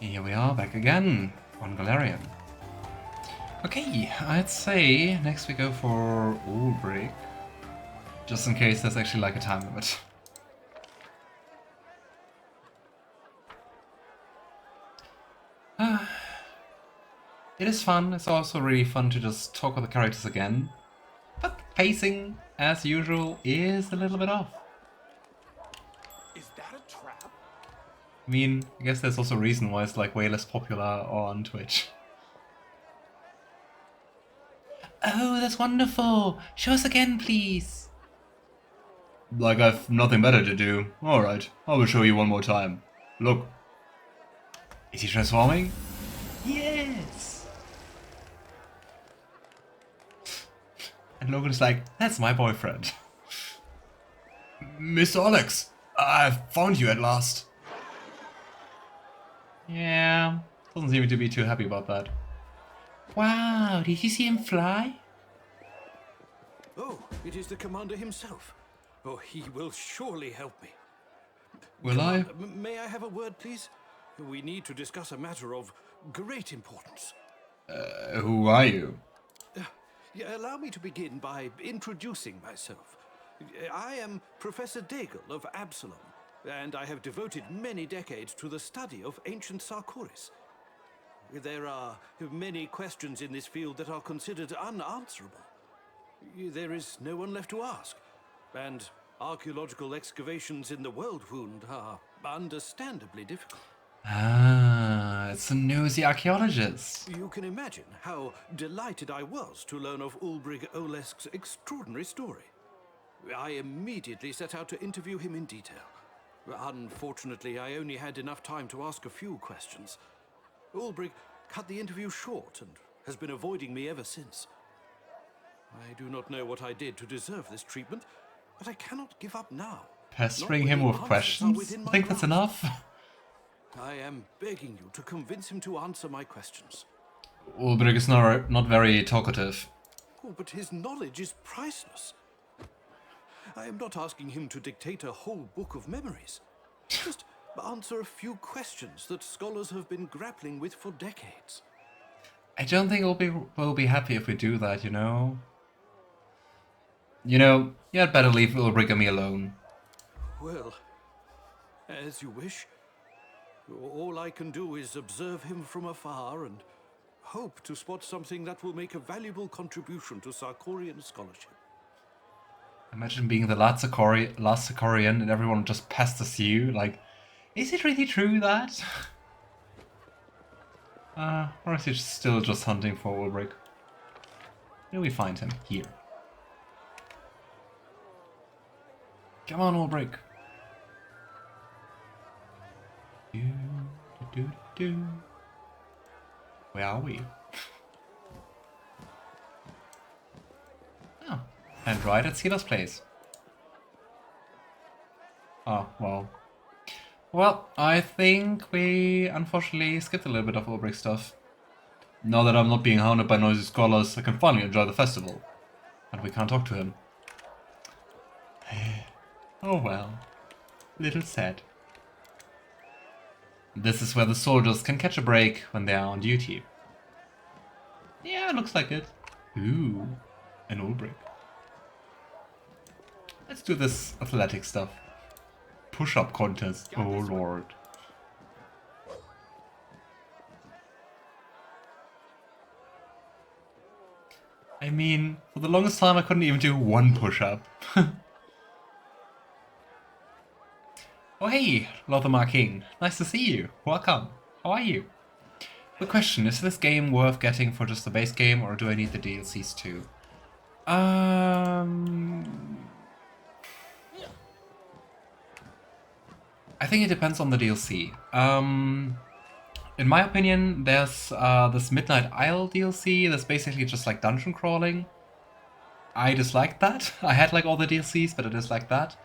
Here we are, back again on Golarion. Okay, I'd say next we go for Ulbrig. Just in case there's actually like a time limit. It is fun, it's also really fun to just talk with the characters again. But pacing, as usual, is a little bit off. Is that a trap? I mean, I guess there's also a reason why it's like way less popular on Twitch. Oh, that's wonderful! Show us again, please! Like I've nothing better to do. Alright, I will show you one more time. Look. Is he transforming? Yes! And Logan's like, that's my boyfriend. Mr. Alex, I've found you at last. Yeah, doesn't seem to be too happy about that. Wow, did you see him fly? Oh, it is the commander himself. Oh, he will surely help me. Will I? May I have a word, please? We need to discuss a matter of great importance. Who are you? Allow me to begin by introducing myself. I am Professor Daigle of Absalom, and I have devoted many decades to the study of ancient Sarkoris. There are many questions in this field that are considered unanswerable. There is no one left to ask, and archaeological excavations in the Worldwound are understandably difficult. Ah, it's a nosy archaeologist. You can imagine how delighted I was to learn of Ulbrig Olesk's extraordinary story. I immediately set out to interview him in detail. Unfortunately, I only had enough time to ask a few questions. Ulbrig cut the interview short and has been avoiding me ever since. I do not know what I did to deserve this treatment, but I cannot give up now. Pestering him with questions? I think that's enough. I am begging you to convince him to answer my questions. Ulbrig is not very talkative. Oh, but his knowledge is priceless. I am not asking him to dictate a whole book of memories. Just answer a few questions that scholars have been grappling with for decades. I don't think we'll be happy if we do that, you know? You know, you had better leave Ulbrig and me alone. Well, as you wish. All I can do is observe him from afar and hope to spot something that will make a valuable contribution to Sarkorian scholarship. Imagine being the last Sarkorian and everyone just pesters you, like, is it really true that? Or is he still just hunting for Ulbrig? Where do we find him? Here. Come on, Ulbrig. Where are we? Oh, and right at Seelah's place. Oh, well. Well, I think we unfortunately skipped a little bit of Ulbrig stuff. Now that I'm not being hounded by noisy scholars, I can finally enjoy the festival. And we can't talk to him. Oh well. Little sad. This is where the soldiers can catch a break when they are on duty. Yeah, looks like it. Ooh, an Ulbrig. Let's do this athletic stuff. Push-up contest. Oh lord. I mean, for the longest time I couldn't even do one push-up. Oh hey, Lothar King. Nice to see you. Welcome. How are you? The question, is this game worth getting for just the base game, or do I need the DLCs too? I think it depends on the DLC. In my opinion, there's this Midnight Isle DLC that's basically just like dungeon crawling. I disliked that. I had like all the DLCs, but I disliked that.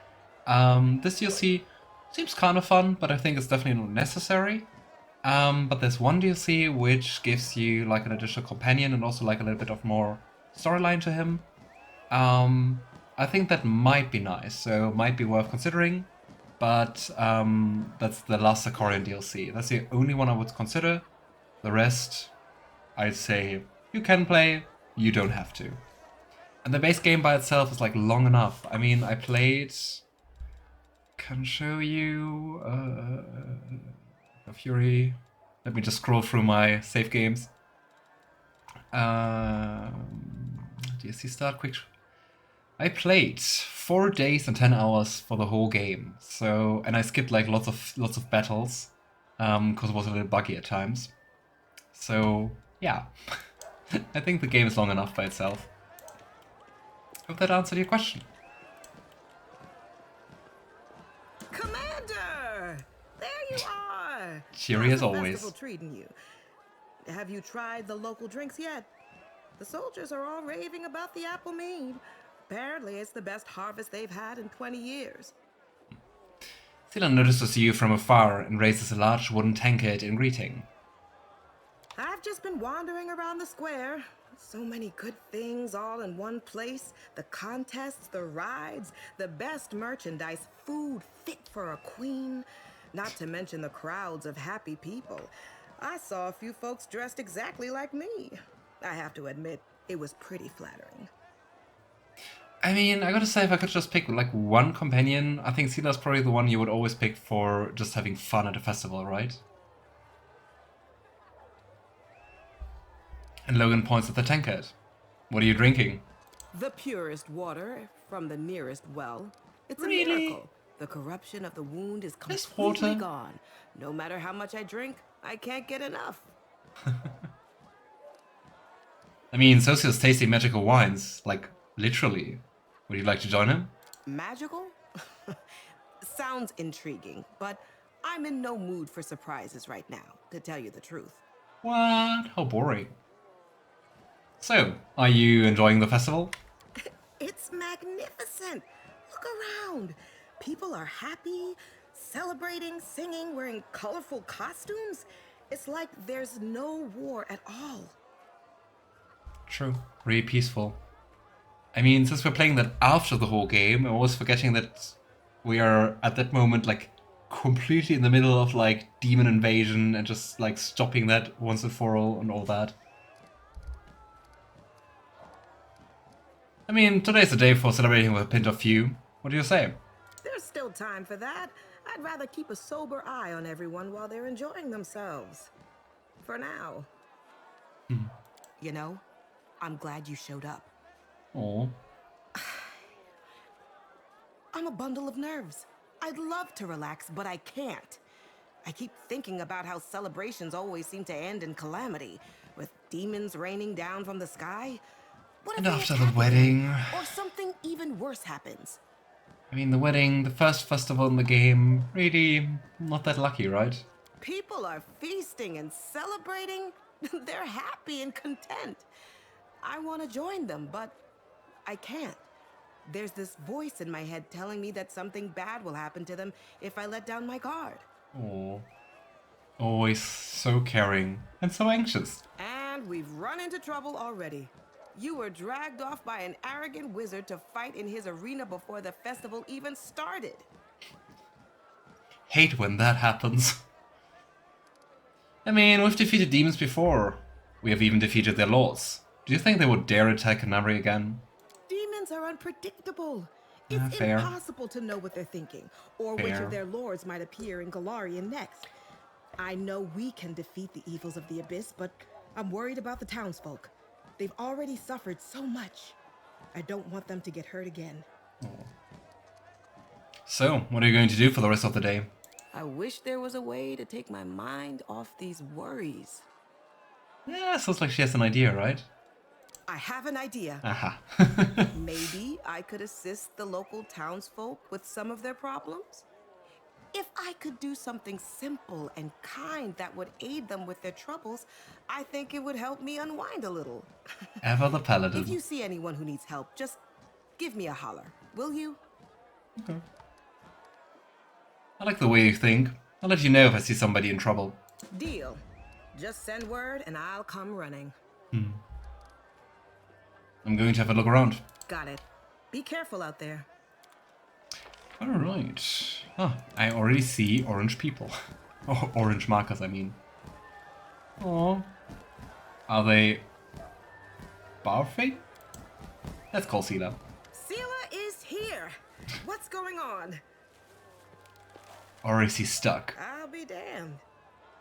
This DLC seems kind of fun, but I think it's definitely not necessary. But there's one DLC which gives you like an additional companion and also like a little bit of more storyline to him. I think that might be nice, so might be worth considering. but that's the last Sarkorian DLC. That's the only one I would consider. The rest, I'd say you can play, you don't have to. And the base game by itself is like long enough. I mean, I played... Can show you... Fury. Let me just scroll through my save games. DLC start, quick... I played 4 days and 10 hours for the whole game. So, and I skipped like lots of battles, because it was a little buggy at times. So, yeah. I think the game is long enough by itself. Hope that answered your question. Commander! There you are! Cheery as How's the always. festival treating you? Have you tried the local drinks yet? The soldiers are all raving about the apple mead. Apparently it's the best harvest they've had in 20 years. Seelah notices you from afar and raises a large wooden tankard in greeting. I've just been wandering around the square. So many good things all in one place. The contests, the rides, the best merchandise, food fit for a queen. Not to mention the crowds of happy people. I saw a few folks dressed exactly like me. I have to admit, it was pretty flattering. I mean, I gotta say, if I could just pick like one companion, I think Seelah's probably the one you would always pick for just having fun at a festival, right? And Logan points at the tankard. What are you drinking? The purest water from the nearest well. It's Really? a miracle. The corruption of the wound is This completely water? gone. No matter how much I drink, I can't get enough. I mean, Sosiel's tasting magical wines, like, literally. Would you like to join him? Magical? Sounds intriguing, but I'm in no mood for surprises right now, to tell you the truth. What? How boring. So, are you enjoying the festival? It's magnificent. Look around. People are happy, celebrating, singing, wearing colorful costumes. It's like there's no war at all. True. Really peaceful. I mean, since we're playing that after the whole game, I'm always forgetting that we are, at that moment, like, completely in the middle of, like, demon invasion and just, like, stopping that once and for all and all that. I mean, today's the day for celebrating with a pint of few. What do you say? There's still time for that. I'd rather keep a sober eye on everyone while they're enjoying themselves. For now. You know, I'm glad you showed up. Oh. I'm a bundle of nerves. I'd love to relax, but I can't. I keep thinking about how celebrations always seem to end in calamity, with demons raining down from the sky. What if And they after the attack wedding... again? Or something even worse happens. I mean, the wedding, the first festival in the game, really not that lucky, right? People are feasting and celebrating. They're happy and content. I want to join them, but I can't. There's this voice in my head telling me that something bad will happen to them if I let down my guard. Oh. Always so caring and so anxious. And we've run into trouble already. You were dragged off by an arrogant wizard to fight in his arena before the festival even started. Hate when that happens. I mean, we've defeated demons before. We have even defeated their lords. Do you think they would dare attack Kenabres again? Demons are unpredictable. It's Fair. impossible to know what they're thinking, or which Fair. of their lords might appear in Golarion next. I know we can defeat the evils of the Abyss, but I'm worried about the townsfolk. They've already suffered so much. I don't want them to get hurt again. So, what are you going to do for the rest of the day? I wish there was a way to take my mind off these worries. Yeah, sounds like she has an idea, right? I have an idea. Aha. Maybe I could assist the local townsfolk with some of their problems? If I could do something simple and kind that would aid them with their troubles, I think it would help me unwind a little. Ever the paladin. If you see anyone who needs help, just give me a holler, will you? Okay. I like the way you think. I'll let you know if I see somebody in trouble. Deal. Just send word and I'll come running. I'm going to have a look around. Got it. Be careful out there. Alright. Oh, I already see orange people. Oh, orange markers, I mean. Oh, are they barfing? Let's call Seelah. Seelah is here. What's going on? Or is he stuck? I'll be damned.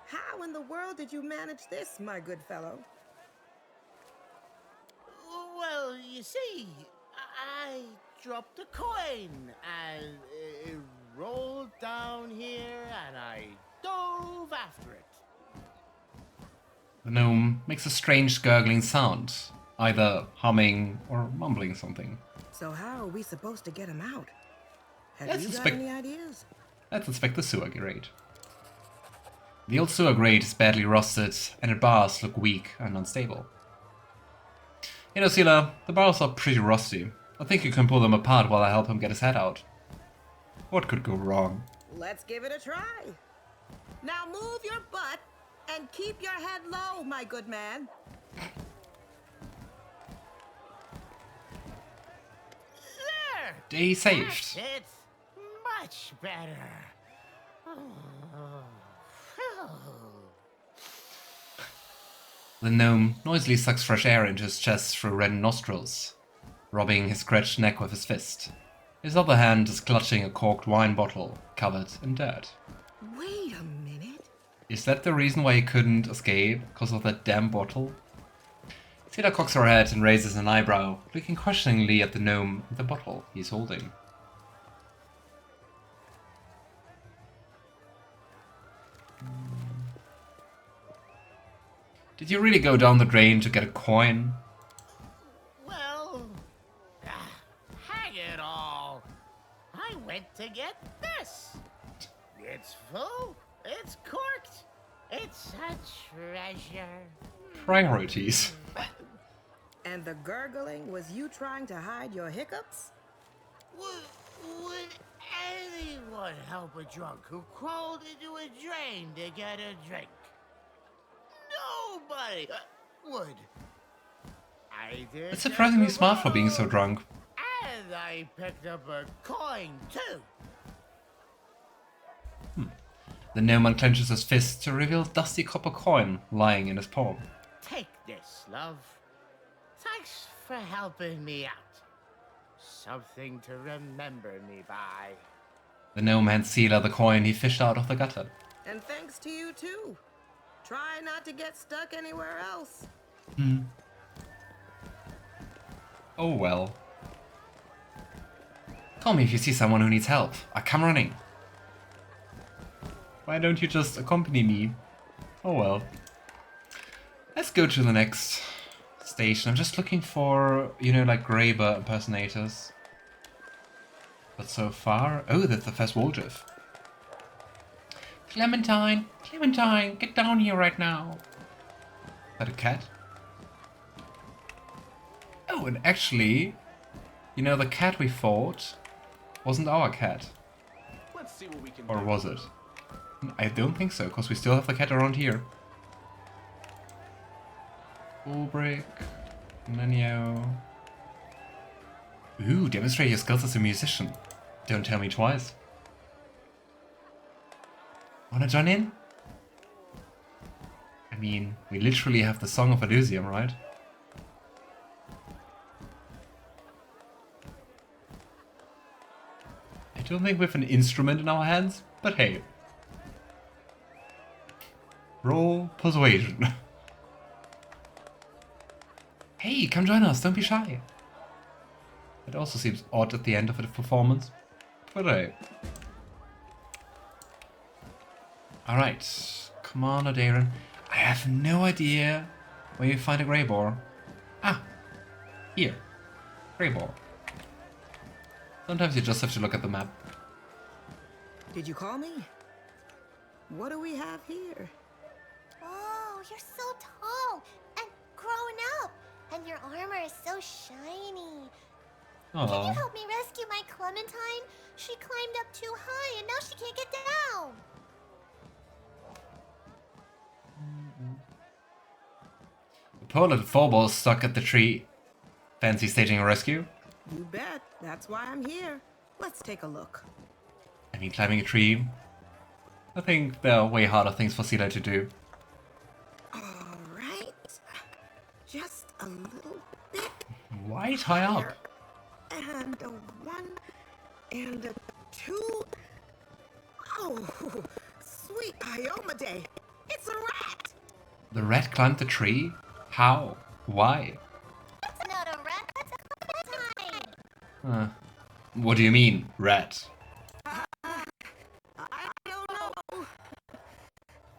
How in the world did you manage this, my good fellow? Well, you see, I dropped a coin and it rolled down here and I dove after it. The gnome makes a strange gurgling sound, either humming or mumbling something. So how are we supposed to get him out? Have Let's you got inspect- any ideas? Let's inspect the sewer grate. The old sewer grate is badly rusted, and the bars look weak and unstable. You know, Seelah, the bars are pretty rusty. I think you can pull them apart while I help him get his head out. What could go wrong? Let's give it a try. Now move your butt and keep your head low, my good man. There! Day saved. That's it. Much better. The gnome noisily sucks fresh air into his chest through red nostrils, rubbing his scratched neck with his fist. His other hand is clutching a corked wine bottle covered in dirt. Wait a minute. Is that the reason why he couldn't escape? Because of that damn bottle? Seelah cocks her head and raises an eyebrow, looking questioningly at the gnome and the bottle he's holding. Did you really go down the drain to get a coin? Well, hang it all. I went to get this. It's full, it's corked, it's a treasure. Priorities. And the gurgling was you trying to hide your hiccups? Would anyone help a drunk who crawled into a drain to get a drink? Nobody would. I did. It's surprisingly just smart for being so alone. drunk. And I picked up a coin too. The gnome unclenches his fist to reveal a dusty copper coin lying in his palm. Take this, love. Thanks for helping me out. Something to remember me by. The gnome hands Seelah the coin he fished out of the gutter. And thanks to you too. Try not to get stuck anywhere else. Oh well. Call me if you see someone who needs help. I come running. Why don't you just accompany me? Oh well. Let's go to the next station. I'm just looking for, you know, like Greybor impersonators. But so far... Oh, that's the first Woljif. Clementine! Clementine! Get down here right now! Is that a cat? Oh, and actually, you know, the cat we fought wasn't our cat. Let's see what we can Or do. was it? I don't think so, because we still have the cat around here. Ulbrig, Nenio. Ooh, demonstrate your skills as a musician. Don't tell me twice. Wanna join in? I mean, we literally have the Song of Elysium, right? I don't think we have an instrument in our hands, but hey. Roll persuasion. Hey, come join us, don't be shy. It also seems odd at the end of a performance, but hey. Alright, Commander Daeran. I have no idea where you find a Greybor. Ah, here. Greybor. Sometimes you just have to look at the map. Did you call me? What do we have here? Oh, you're so tall and grown up, and your armor is so shiny. Can you Aww. help me rescue my Clementine? She climbed up too high and now she can't get down. The poor little fourballs stuck at the tree. Fancy staging a rescue? You bet. That's why I'm here. Let's take a look. I mean, climbing a tree. I think there are way harder things for Seelah to do. Alright. Just a little bit. Why tie up? Here. And a 1 and a 2. Oh, sweet Iomedae. It's a rat. The rat climbed the tree? How? Why? That's not a rat, that's a clementine. What do you mean, rat? I don't know.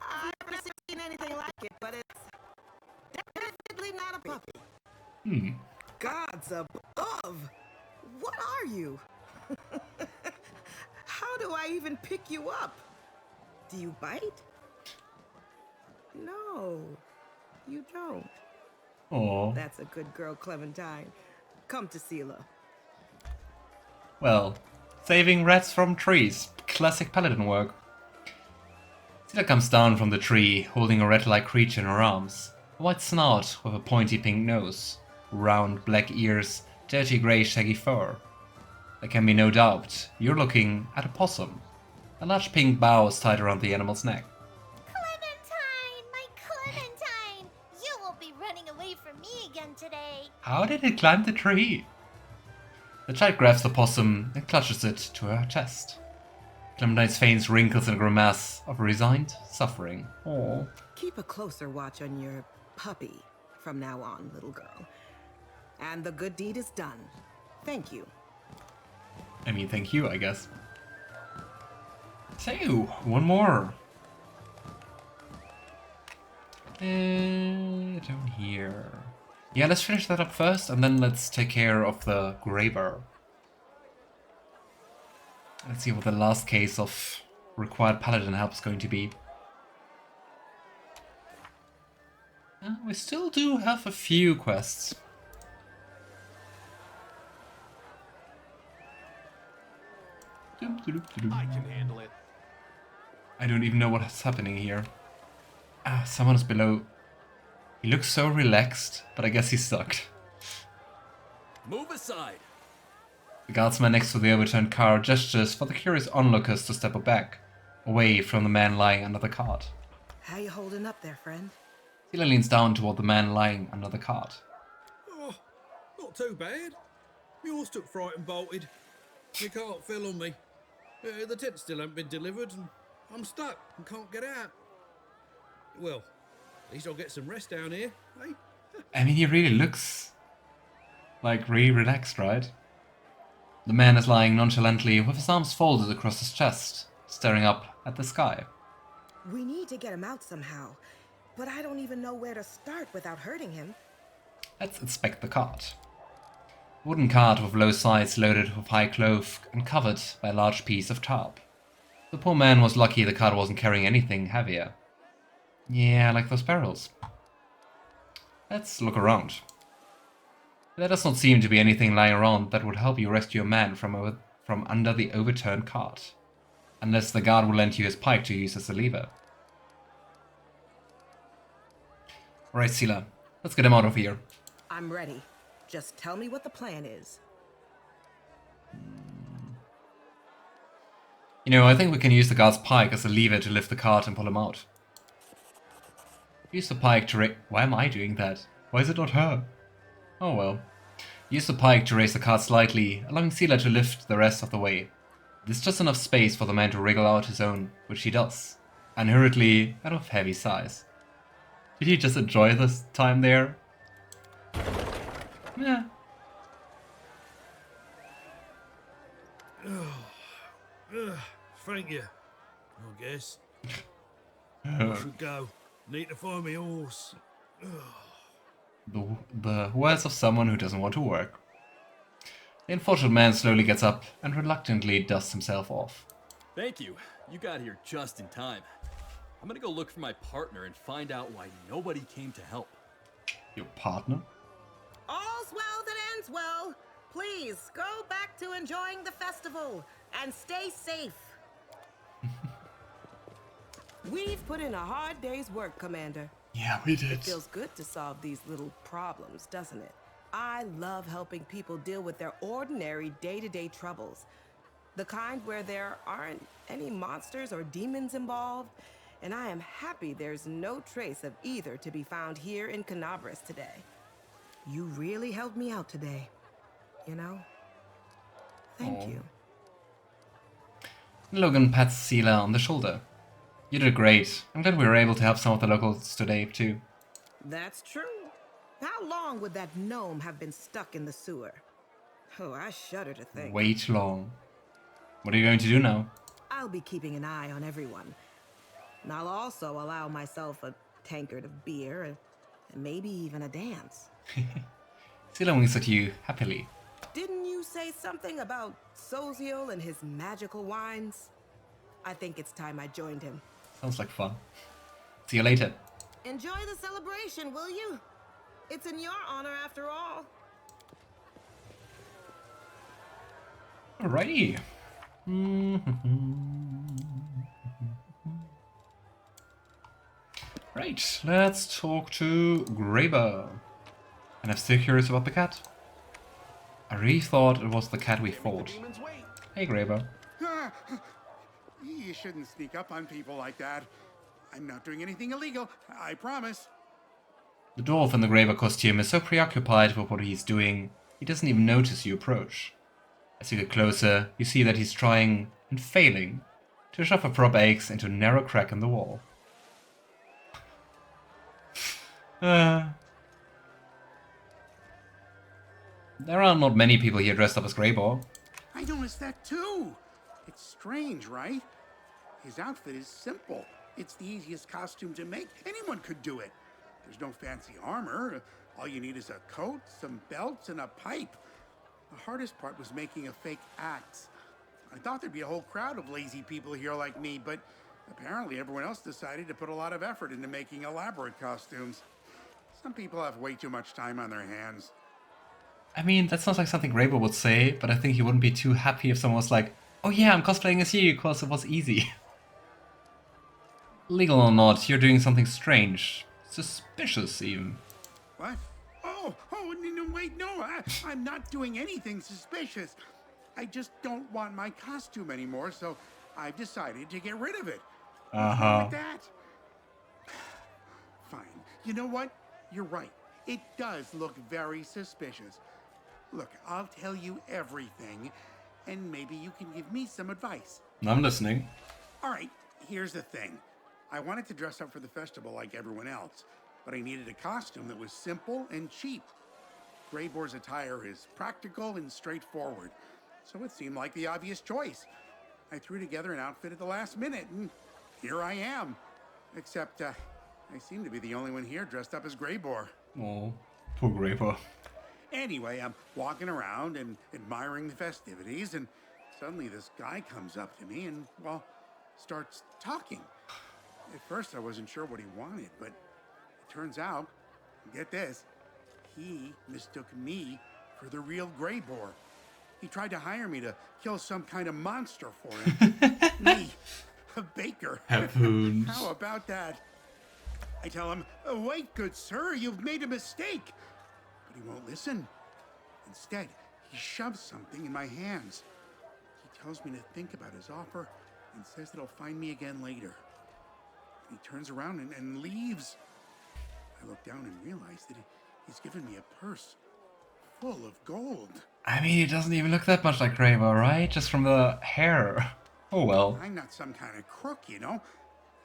I've never seen anything like it, but it's definitely not a puppy. Gods above! What are you? How do I even pick you up? Do you bite? No, you don't. Oh. That's a good girl, Clementine. Come to Seelah. Well, saving rats from trees. Classic paladin work. Seelah comes down from the tree, holding a rat-like creature in her arms. A white snout with a pointy pink nose, round black ears, dirty grey shaggy fur. There can be no doubt, you're looking at a possum. A large pink bow is tied around the animal's neck. Clementine, my Clementine! You won't be running away from me again today. How did it climb the tree? The child grabs the possum and clutches it to her chest. Clementine's face wrinkles in a grimace of resigned suffering. Oh. Keep a closer watch on your puppy from now on, little girl. And the good deed is done. Thank you. I mean, thank you, I guess. So, one more. Down here. Yeah, let's finish that up first, and then let's take care of the Greybor. Let's see what the last case of required paladin help is going to be. We still do have a few quests. I can handle it. I don't even know what's happening here. Someone is below. He looks so relaxed, but I guess he's stuck. Move aside. The guardsman next to the overturned car gestures for the curious onlookers to step back, away from the man lying under the cart. How you holding up there, friend? Seelah leans down toward the man lying under the cart. Oh, not too bad. My horse took fright and bolted. My cart fell on me. The tent still hasn't been delivered, and I'm stuck and can't get out. Well, at least I'll get some rest down here, eh? I mean, he really looks like really relaxed, right? The man is lying nonchalantly with his arms folded across his chest, staring up at the sky. We need to get him out somehow, but I don't even know where to start without hurting him. Let's inspect the cart. A wooden cart with low sides loaded with high cloth and covered by a large piece of tarp. The poor man was lucky the cart wasn't carrying anything heavier. Yeah, like those barrels. Let's look around. There does not seem to be anything lying around that would help you rescue a man from under the overturned cart. Unless the guard will lend you his pike to use as a lever. Alright, Seelah, let's get him out of here. I'm ready. Just tell me what the plan is. You know, I think we can use the guard's pike as a lever to lift the cart and pull him out. Use the pike to Why am I doing that? Why is it not her? Oh well. Use the pike to raise the cart slightly, allowing Seelah to lift the rest of the way. There's just enough space for the man to wriggle out his own, which he does, unhurriedly and of heavy sighs. Did he just enjoy this time there? Yeah. Thank you, I guess. I should go. Need to find my horse. The words of someone who doesn't want to work. The unfortunate man slowly gets up and reluctantly dusts himself off. Thank you. You got here just in time. I'm gonna go look for my partner and find out why nobody came to help. Your partner? All's well that ends well. Please go back to enjoying the festival and stay safe. We've put in a hard day's work, Commander. Yeah, we did. It feels good to solve these little problems, doesn't it? I love helping people deal with their ordinary day-to-day troubles. The kind where there aren't any monsters or demons involved, and I am happy there's no trace of either to be found here in Kenabres today. You really helped me out today, you know? Thank you. Logan pats Seelah on the shoulder. You did great. I'm glad we were able to help some of the locals today, too. That's true. How long would that gnome have been stuck in the sewer? Oh, I shudder to think. Way too long. What are you going to do now? I'll be keeping an eye on everyone. And I'll also allow myself a tankard of beer and maybe even a dance. Seelah winks at you happily. Didn't you say something about Sosiel and his magical wines? I think it's time I joined him. Sounds like fun. See you later. Enjoy the celebration, will you? It's in your honor after all. Alrighty. Right, let's talk to Greybor. And I'm still curious about the cat. I really thought it was the cat we fought. Hey, Greybor. You shouldn't sneak up on people like that. I'm not doing anything illegal, I promise. The dwarf in the Greybor costume is so preoccupied with what he's doing, he doesn't even notice you approach. As you get closer, you see that he's trying, and failing, to shove a prop axe into a narrow crack in the wall. There are not many people here dressed up as Greybor. I noticed that too. It's strange, right? His outfit is simple. It's the easiest costume to make. Anyone could do it. There's no fancy armor. All you need is a coat, some belts, and a pipe. The hardest part was making a fake axe. I thought there'd be a whole crowd of lazy people here like me, but apparently everyone else decided to put a lot of effort into making elaborate costumes. Some people have way too much time on their hands. I mean, that sounds like something Greybor would say, but I think he wouldn't be too happy if someone was like, oh yeah, I'm cosplaying as you, because it was easy. Legal or not, you're doing something strange. Suspicious, even. What? Oh, no, wait, no, I'm not doing anything suspicious. I just don't want my costume anymore, so I've decided to get rid of it. What's wrong with that? Fine. You know what? You're right. It does look very suspicious. Look, I'll tell you everything, and maybe you can give me some advice. I'm listening. All right, here's the thing. I wanted to dress up for the festival like everyone else, but I needed a costume that was simple and cheap. Greybor's attire is practical and straightforward, so it seemed like the obvious choice. I threw together an outfit at the last minute, and here I am. Except, I seem to be the only one here dressed up as Greybor. Oh, poor Greybor. Anyway, I'm walking around and admiring the festivities, and suddenly this guy comes up to me and, well, starts talking. At first, I wasn't sure what he wanted, but it turns out, get this, he mistook me for the real Greybor. He tried to hire me to kill some kind of monster for him. Me, a baker. Harpoons. How about that? I tell him, wait, good sir, you've made a mistake. But he won't listen. Instead, he shoves something in my hands. He tells me to think about his offer and says that he'll find me again later. And he turns around and leaves. I look down and realize that he's given me a purse full of gold. I mean, it doesn't even look that much like Greybor, right? Just from the hair. Oh well. I'm not some kind of crook, you know.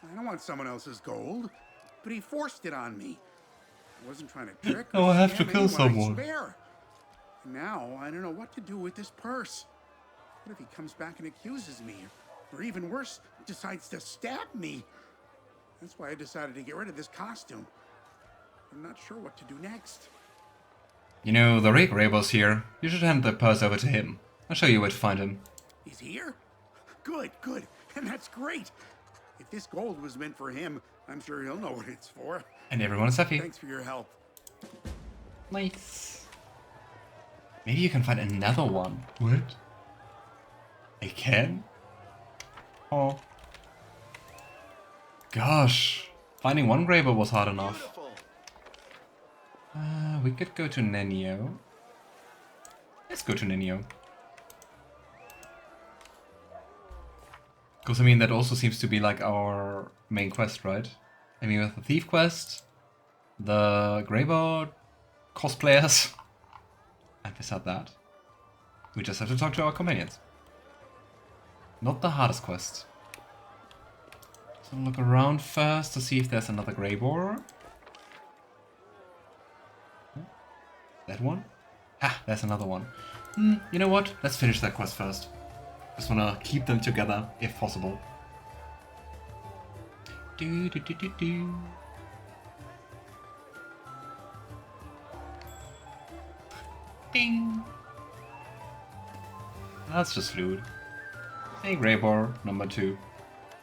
I don't want someone else's gold. But he forced it on me. I wasn't trying to trick or Oh, I have to scam kill anyone, someone. I swear. And now, I don't know what to do with this purse. What if he comes back and accuses me? Or even worse, decides to stab me? That's why I decided to get rid of this costume. I'm not sure what to do next. You know, the real Greybor's here. You should hand the purse over to him. I'll show you where to find him. He's here? Good. And that's great. If this gold was meant for him, I'm sure he'll know what it's for. And everyone is happy. Thanks for your help. Nice. Maybe you can find another one. What? I can? Oh. Gosh. Finding one Greybor was hard enough. We could go to Nenio. Let's go to Nenio. Because, I mean, that also seems to be like our main quest, right? I mean, with the Thief quest, the Greybor cosplayers, and beside that, we just have to talk to our companions. Not the hardest quest. So look around first to see if there's another Greybor. That one? Ha, there's another one. You know what? Let's finish that quest first. Just wanna keep them together, if possible. Do do do do do. Ding. That's just loot. Hey, Greybor, number 2.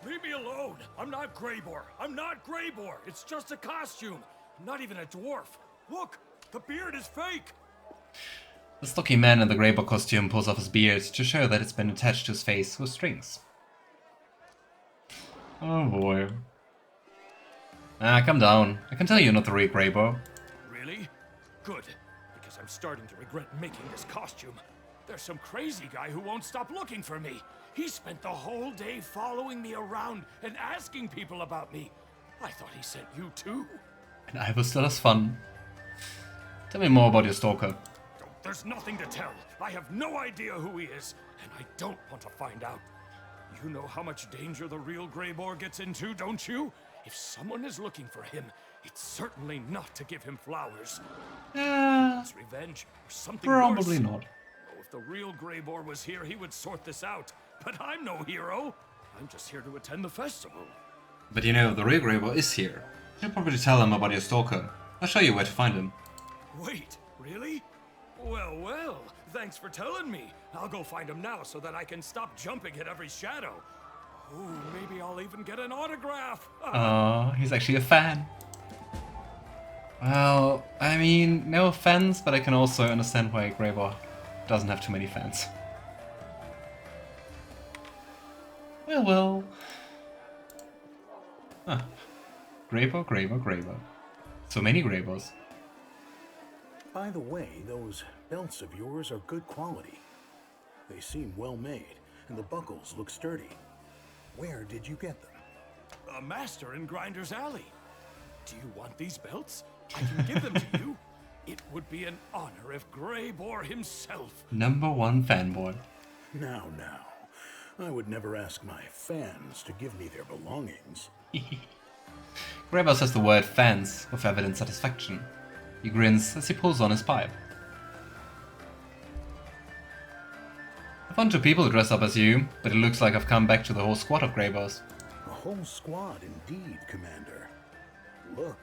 Leave me alone! I'm not Greybor! I'm not Greybor! It's just a costume! I'm not even a dwarf! Look! The beard is fake! The stocky man in the Greybor costume pulls off his beard to show that it's been attached to his face with strings. Oh boy. Ah, calm down. I can tell you're not the real Greybor. Really? Good. Because I'm starting to regret making this costume. There's some crazy guy who won't stop looking for me. He spent the whole day following me around and asking people about me. I thought he sent you too. And I was still as fun. Tell me more about your stalker. There's nothing to tell. I have no idea who he is, and I don't want to find out. You know how much danger the real Greybor gets into, don't you? If someone is looking for him, it's certainly not to give him flowers. It's revenge or something Probably worse. not. Oh, if the real Greybor was here, he would sort this out. But I'm no hero. I'm just here to attend the festival. But you know, the real Greybor is here. You should probably tell him about your stalker. I'll show you where to find him. Wait, really? Well, well, thanks for telling me. I'll go find him now so that I can stop jumping at every shadow. Ooh, maybe I'll even get an autograph. He's actually a fan. Well, I mean, no offense, but I can also understand why Greybor doesn't have too many fans. Well. Huh. Greybor, Greybor, Greybor. So many Greybors. By the way, those belts of yours are good quality. They seem well made, and the buckles look sturdy. Where did you get them? A master in Grinder's Alley. Do you want these belts? I can give them to you. It would be an honor if Greybor himself. Number 1 fanboy. Now. I would never ask my fans to give me their belongings. Greybor says the word fans with evident satisfaction. He grins as he pulls on his pipe. I found 2 people who dress up as you, but it looks like I've come back to the whole squad of Greybors. A whole squad indeed, Commander. Look.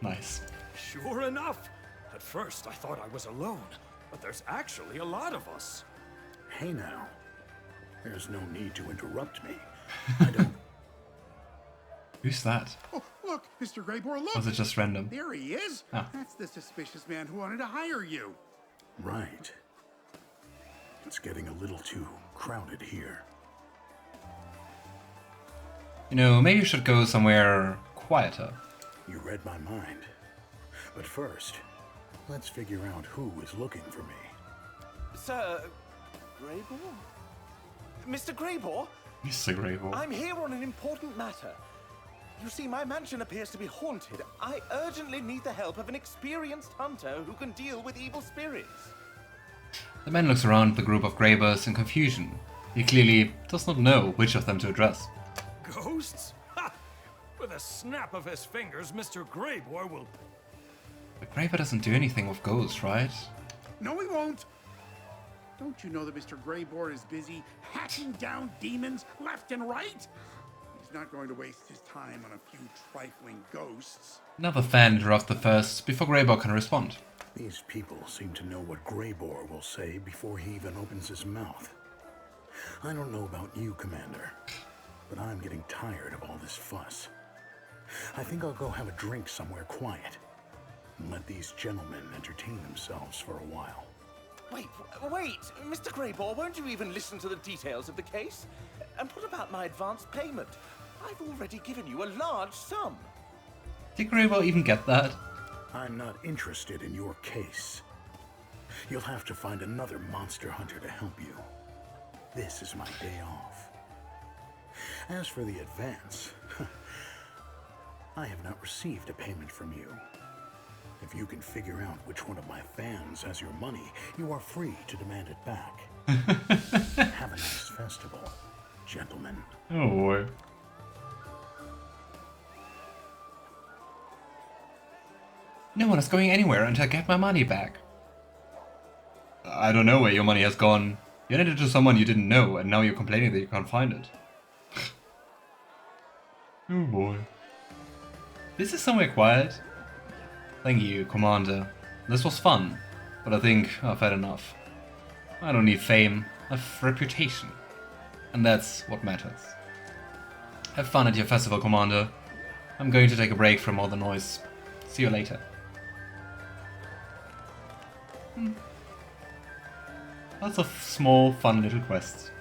Nice. Sure enough. At first I thought I was alone, but there's actually a lot of us. Hey now. There's no need to interrupt me. I don't... Who's that? Oh, look, Mr. Greybor, look! Was it just random? There he is! Ah. That's the suspicious man who wanted to hire you. Right. It's getting a little too crowded here. You know, maybe you should go somewhere quieter. You read my mind. But first, let's figure out who is looking for me. Sir... Greybor? Mr. Greybor? Mr. Greybor. I'm here on an important matter. You see, my mansion appears to be haunted. I urgently need the help of an experienced hunter who can deal with evil spirits. The man looks around the group of Greybors in confusion. He clearly does not know which of them to address. Ghosts? Ha! With a snap of his fingers, Mr. Greybor will... But Greybor doesn't do anything with ghosts, right? No, he won't! Don't you know that Mr. Greybor is busy hacking down demons left and right? He's not going to waste his time on a few trifling ghosts. Another fan interrupts first before Greybor can respond. These people seem to know what Greybor will say before he even opens his mouth. I don't know about you, Commander, but I'm getting tired of all this fuss. I think I'll go have a drink somewhere quiet and let these gentlemen entertain themselves for a while. Wait! Mr. Greybor, won't you even listen to the details of the case? And what about my advance payment? I've already given you a large sum. Did Greybor even get that? I'm not interested in your case. You'll have to find another monster hunter to help you. This is my day off. As for the advance, I have not received a payment from you. If you can figure out which one of my fans has your money, you are free to demand it back. Have a nice festival, gentlemen. Oh boy. No one is going anywhere until I get my money back. I don't know where your money has gone. You handed it to someone you didn't know, and now you're complaining that you can't find it. Oh boy. This is somewhere quiet. Thank you, Commander. This was fun, but I think I've had enough. I don't need fame, I have reputation. And that's what matters. Have fun at your festival, Commander. I'm going to take a break from all the noise. See you later. Lots of small, fun little quests.